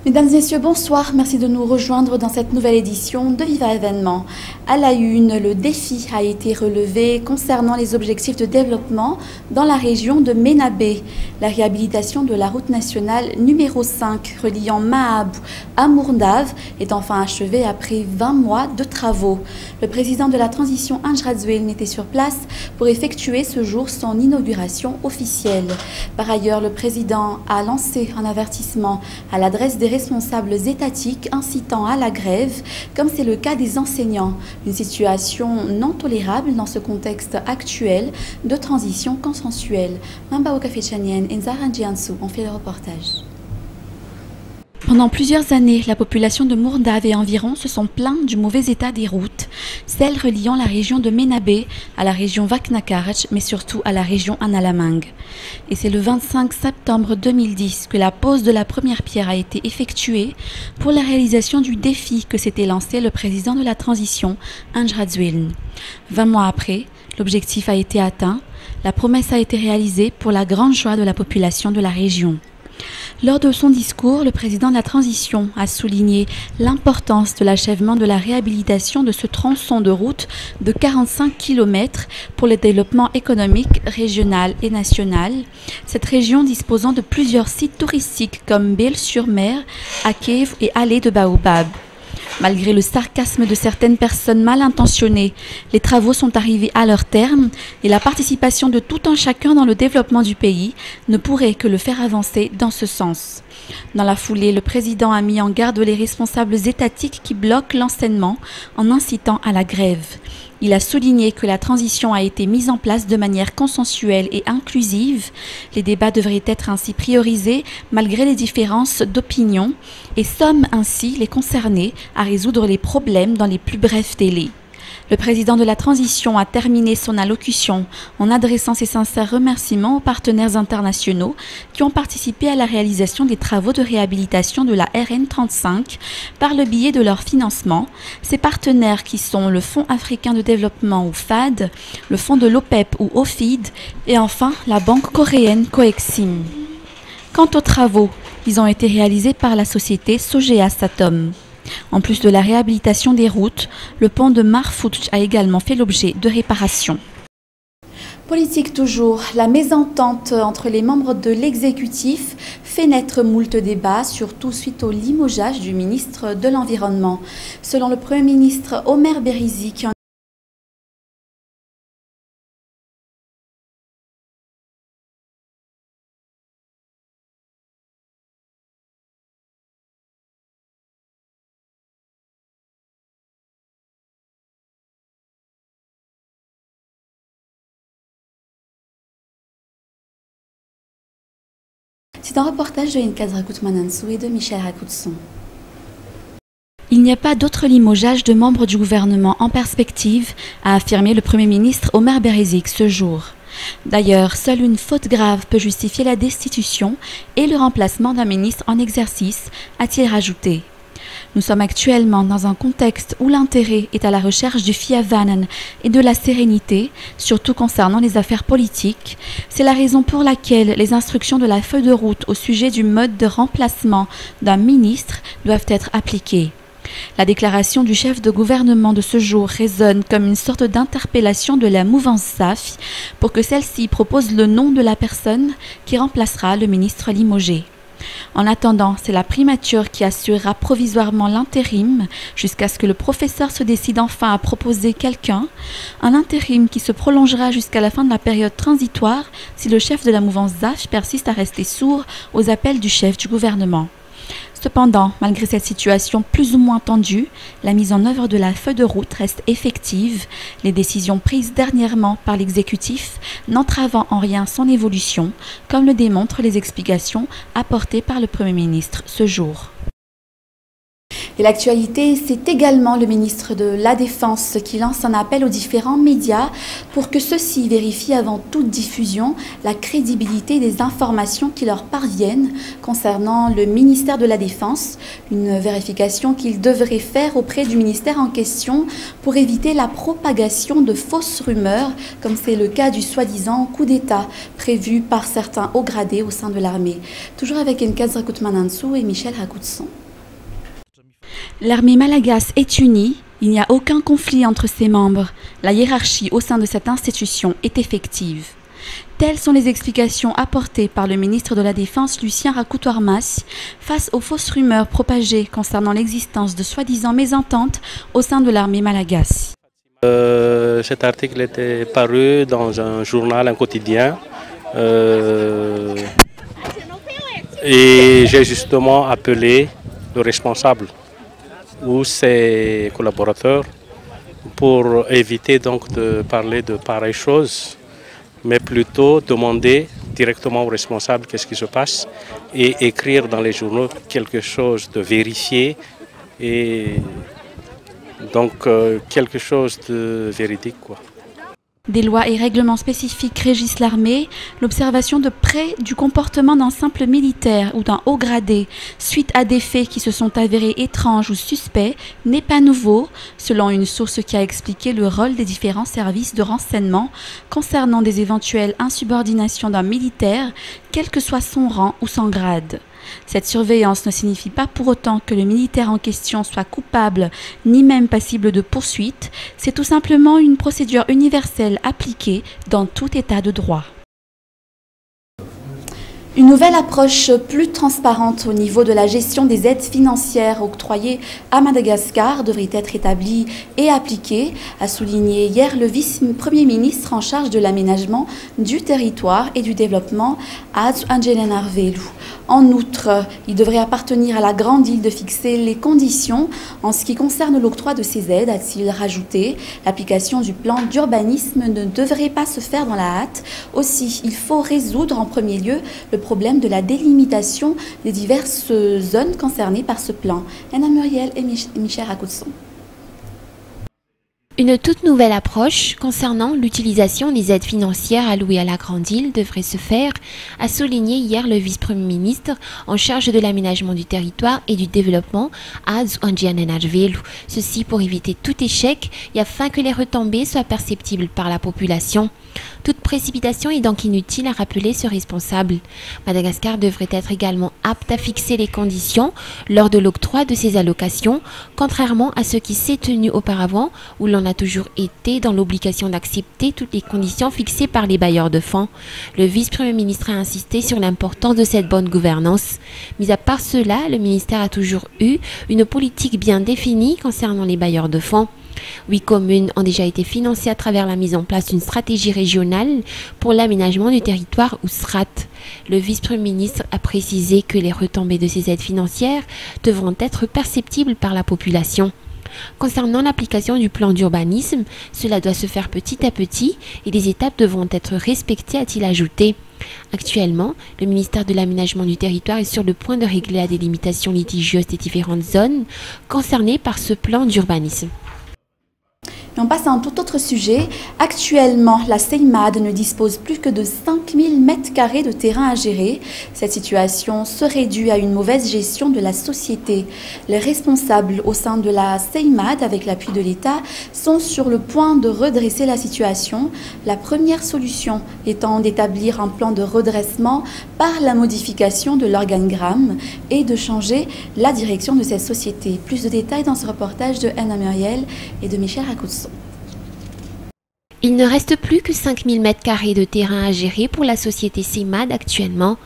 Mesdames et messieurs, bonsoir. Merci de nous rejoindre dans cette nouvelle édition de Viva Événement. À la une, le défi a été relevé concernant les objectifs de développement dans la région de Ménabé. La réhabilitation de la route nationale numéro 5 reliant Mahabou à Mourdave est enfin achevée après 20 mois de travaux. Le président de la transition Ange Radzouelne était sur place pour effectuer ce jour son inauguration officielle. Par ailleurs, le président a lancé un avertissement à l'adresse des responsables étatiques incitant à la grève, comme c'est le cas des enseignants. Une situation non tolérable dans ce contexte actuel de transition consensuelle. Mamba Okafechanienne et Nzara Djiansou ont fait le reportage. Pendant plusieurs années, la population de Mourdave et environ se sont plaints du mauvais état des routes, celles reliant la région de Ménabé à la région Vaknakarch, mais surtout à la région Analamang. Et c'est le 25 septembre 2010 que la pose de la première pierre a été effectuée pour la réalisation du défi que s'était lancé le président de la transition, Ange Radzouelne. 20 mois après, l'objectif a été atteint, la promesse a été réalisée pour la grande joie de la population de la région. Lors de son discours, le président de la transition a souligné l'importance de l'achèvement de la réhabilitation de ce tronçon de route de 45 km pour le développement économique régional et national. Cette région disposant de plusieurs sites touristiques comme Belle-sur-Mer, Akev et Allée de Baobab. Malgré le sarcasme de certaines personnes mal intentionnées, les travaux sont arrivés à leur terme et la participation de tout un chacun dans le développement du pays ne pourrait que le faire avancer dans ce sens. Dans la foulée, le président a mis en garde les responsables étatiques qui bloquent l'enseignement en incitant à la grève. Il a souligné que la transition a été mise en place de manière consensuelle et inclusive. Les débats devraient être ainsi priorisés malgré les différences d'opinion et somment ainsi les concernés à résoudre les problèmes dans les plus brefs délais. Le président de la transition a terminé son allocution en adressant ses sincères remerciements aux partenaires internationaux qui ont participé à la réalisation des travaux de réhabilitation de la RN 35 par le biais de leur financement. Ces partenaires qui sont le Fonds africain de développement ou FAD, le Fonds de l'OPEP ou OFID et enfin la banque coréenne Coexim. Quant aux travaux, ils ont été réalisés par la société Sogea Satom. En plus de la réhabilitation des routes, le pont de Marfouch a également fait l'objet de réparations. Politique toujours, la mésentente entre les membres de l'exécutif fait naître moult débats, surtout suite au limogeage du ministre de l'Environnement. Selon le Premier ministre Omer Berizi, qui en C'est un reportage de Inkad Rakout-Manansou et de Michel Rakoutson. Il n'y a pas d'autre limogeage de membres du gouvernement en perspective, a affirmé le Premier ministre Omer Berizi ce jour. D'ailleurs, seule une faute grave peut justifier la destitution et le remplacement d'un ministre en exercice, a-t-il rajouté. Nous sommes actuellement dans un contexte où l'intérêt est à la recherche du fiavanen et de la sérénité, surtout concernant les affaires politiques. C'est la raison pour laquelle les instructions de la feuille de route au sujet du mode de remplacement d'un ministre doivent être appliquées. La déclaration du chef de gouvernement de ce jour résonne comme une sorte d'interpellation de la mouvance SAF pour que celle-ci propose le nom de la personne qui remplacera le ministre limogé. En attendant, c'est la primature qui assurera provisoirement l'intérim jusqu'à ce que le professeur se décide enfin à proposer quelqu'un, un intérim qui se prolongera jusqu'à la fin de la période transitoire si le chef de la mouvance ZAF persiste à rester sourd aux appels du chef du gouvernement. Cependant, malgré cette situation plus ou moins tendue, la mise en œuvre de la feuille de route reste effective, les décisions prises dernièrement par l'exécutif n'entravant en rien son évolution, comme le démontrent les explications apportées par le Premier ministre ce jour. Et l'actualité, c'est également le ministre de la Défense qui lance un appel aux différents médias pour que ceux-ci vérifient avant toute diffusion la crédibilité des informations qui leur parviennent concernant le ministère de la Défense, une vérification qu'ils devraient faire auprès du ministère en question pour éviter la propagation de fausses rumeurs, comme c'est le cas du soi-disant coup d'État prévu par certains hauts gradés au sein de l'armée. Toujours avec Nkadra Koutmanansou et Michel Rakoutson. L'armée malagasy est unie, il n'y a aucun conflit entre ses membres. La hiérarchie au sein de cette institution est effective. Telles sont les explications apportées par le ministre de la Défense Lucien Rakoutoarmas face aux fausses rumeurs propagées concernant l'existence de soi-disant mésententes au sein de l'armée malagasy. Cet article était paru dans un journal, un quotidien. Et j'ai justement appelé le responsable ou ses collaborateurs pour éviter donc de parler de pareilles choses, mais plutôt demander directement au responsable qu'est-ce qui se passe et écrire dans les journaux quelque chose de vérifié et donc quelque chose de véridique, quoi. Des lois et règlements spécifiques régissent l'armée. L'observation de près du comportement d'un simple militaire ou d'un haut gradé suite à des faits qui se sont avérés étranges ou suspects n'est pas nouveau, selon une source qui a expliqué le rôle des différents services de renseignement concernant des éventuelles insubordinations d'un militaire, quel que soit son rang ou son grade. Cette surveillance ne signifie pas pour autant que le militaire en question soit coupable ni même passible de poursuite, c'est tout simplement une procédure universelle appliquée dans tout état de droit. Une nouvelle approche plus transparente au niveau de la gestion des aides financières octroyées à Madagascar devrait être établie et appliquée, a souligné hier le vice-premier ministre en charge de l'aménagement du territoire et du développement, Adz Anjelen Arvelou. En outre, il devrait appartenir à la grande île de fixer les conditions en ce qui concerne l'octroi de ces aides, a-t-il rajouté. L'application du plan d'urbanisme ne devrait pas se faire dans la hâte. Aussi, il faut résoudre en premier lieu le problème de la délimitation des diverses zones concernées par ce plan. Anna Muriel et Michel Rakoutson. Une toute nouvelle approche concernant l'utilisation des aides financières allouées à la Grande Île devrait se faire, a souligné hier le vice-premier ministre en charge de l'aménagement du territoire et du développement, Adz Anjelen Arvelou. Ceci pour éviter tout échec et afin que les retombées soient perceptibles par la population. Toute précipitation est donc inutile, a rappelé ce responsable. Madagascar devrait être également apte à fixer les conditions lors de l'octroi de ces allocations, contrairement à ce qui s'est tenu auparavant où l'on a toujours été dans l'obligation d'accepter toutes les conditions fixées par les bailleurs de fonds. Le vice-premier ministre a insisté sur l'importance de cette bonne gouvernance. Mis à part cela, le ministère a toujours eu une politique bien définie concernant les bailleurs de fonds. 8 communes ont déjà été financées à travers la mise en place d'une stratégie régionale pour l'aménagement du territoire ou SRAT. Le vice-premier ministre a précisé que les retombées de ces aides financières devront être perceptibles par la population. Concernant l'application du plan d'urbanisme, cela doit se faire petit à petit et les étapes devront être respectées, a-t-il ajouté. Actuellement, le ministère de l'Aménagement du territoire est sur le point de régler la délimitation litigieuse des différentes zones concernées par ce plan d'urbanisme. Et on passe à un tout autre sujet. Actuellement, la CEIMAD ne dispose plus que de 5000 m² de terrain à gérer. Cette situation serait due à une mauvaise gestion de la société. Les responsables au sein de la CEIMAD, avec l'appui de l'État, sont sur le point de redresser la situation. La première solution étant d'établir un plan de redressement par la modification de l'organigramme et de changer la direction de cette société. Plus de détails dans ce reportage de Anna Muriel et de Michel Rakoutson. Il ne reste plus que 5000 m² de terrain à gérer pour la société CEIMAD actuellement.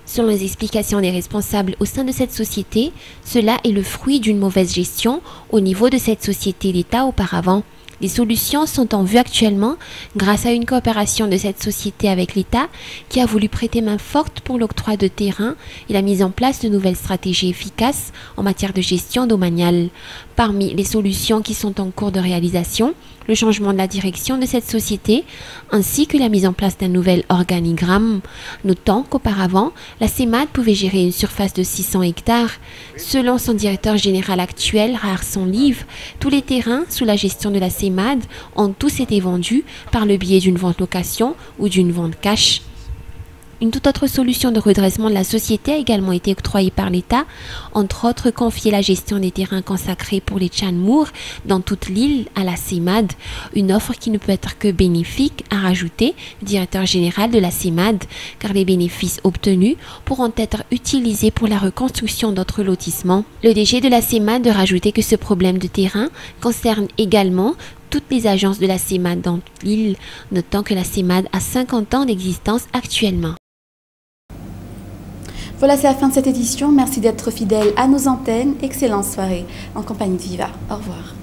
Selon les explications des responsables au sein de cette société, cela est le fruit d'une mauvaise gestion au niveau de cette société d'État auparavant. Des solutions sont en vue actuellement grâce à une coopération de cette société avec l'État qui a voulu prêter main forte pour l'octroi de terrain et la mise en place de nouvelles stratégies efficaces en matière de gestion domaniale. Parmi les solutions qui sont en cours de réalisation, le changement de la direction de cette société ainsi que la mise en place d'un nouvel organigramme. Notons qu'auparavant, la CEMAD pouvait gérer une surface de 600 hectares. Selon son directeur général actuel, Raarson Live, tous les terrains sous la gestion de la CEMAD ont tous été vendus par le biais d'une vente location ou d'une vente cash. Une toute autre solution de redressement de la société a également été octroyée par l'État, entre autres confier la gestion des terrains consacrés pour les Tchanmour dans toute l'île à la CEMAD, une offre qui ne peut être que bénéfique, a rajouté le directeur général de la CEMAD, car les bénéfices obtenus pourront être utilisés pour la reconstruction d'autres lotissements. Le DG de la CEMAD a rajouté que ce problème de terrain concerne également toutes les agences de la CEMAD dans l'île, notant que la CEMAD a 50 ans d'existence actuellement. Voilà, c'est la fin de cette édition. Merci d'être fidèle à nos antennes. Excellente soirée en compagnie de Viva. Au revoir.